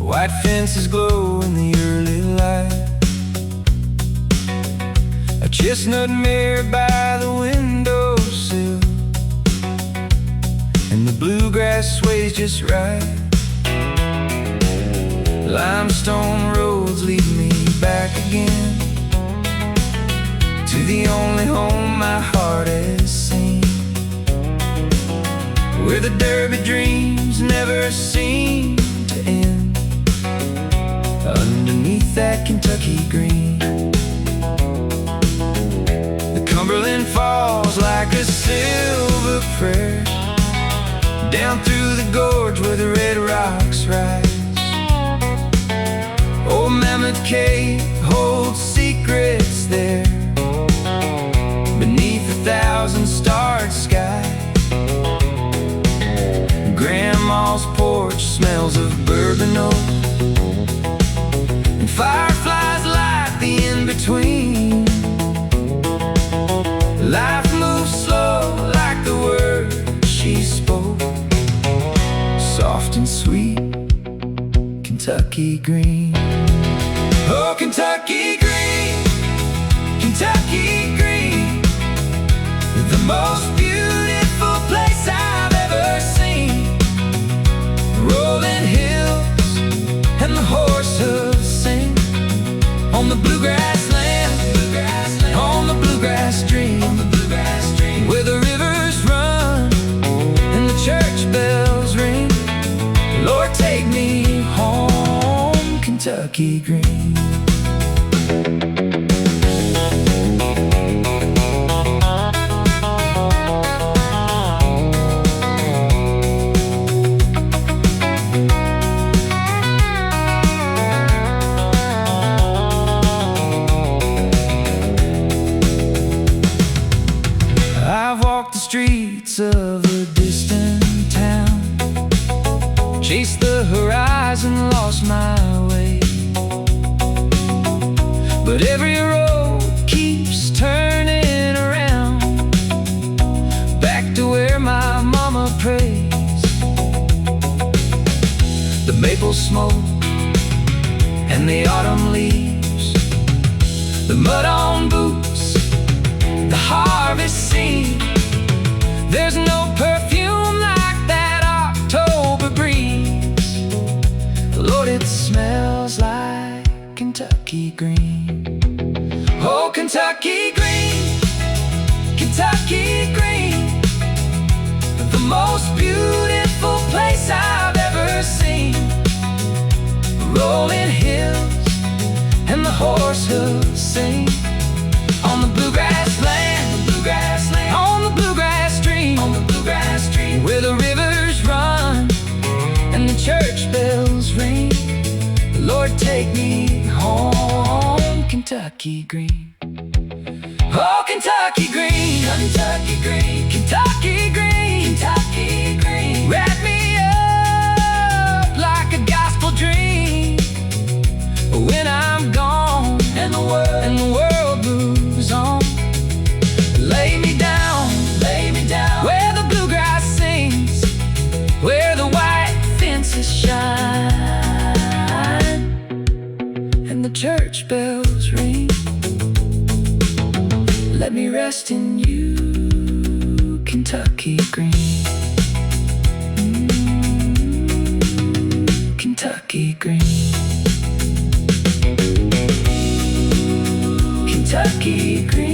White fences glow in the early light. A chestnut mare by the windowsill, and the bluegrass sways just right. Limestone roads lead me back again to the only home my heart has seen, where the derby dreams never seem to end. Underneath that Kentucky green, the Cumberland falls like a silver prayer down through the gorge where the red rocks rise. Old Mammoth Cave holds secrets there beneath 1,000-starred sky. Grandma's porch smells of bourbon oak, and fireflies light the in-between. Life moves slow like the word she spoke, soft and sweet, Kentucky green. Oh, Kentucky green, Kentucky green, the most beautiful place I've ever seen. Rolling hills and the horse hooves sing on the bluegrass land, on the bluegrass stream, where the rivers run and the church bells ring. Lord, take me home, Kentucky green. I've walked the streets of a distant town, chased the horizon, lost my way, but every road keeps turning around, back to where my mama prays. The maple smoke and the autumn leaves, the mud on boots, the harvest scene. There's no perfume like that October breeze. Lord, it smells like Kentucky green. Oh, Kentucky green, Kentucky green, the most beautiful place I've ever seen. Rolling hills and the horse hooves sing on the bluegrass land, on the bluegrass stream, where the rivers run and the church bells ring. Lord, take me home, Kentucky green. Oh, Kentucky green, Kentucky green, Kentucky green, Kentucky green. Wrap me up like a gospel dream when I'm gone and the world moves on. Lay me down where the bluegrass sings, where the white fences shine and the church bells ring. Let me rest in you, Kentucky green. Kentucky green, Kentucky green.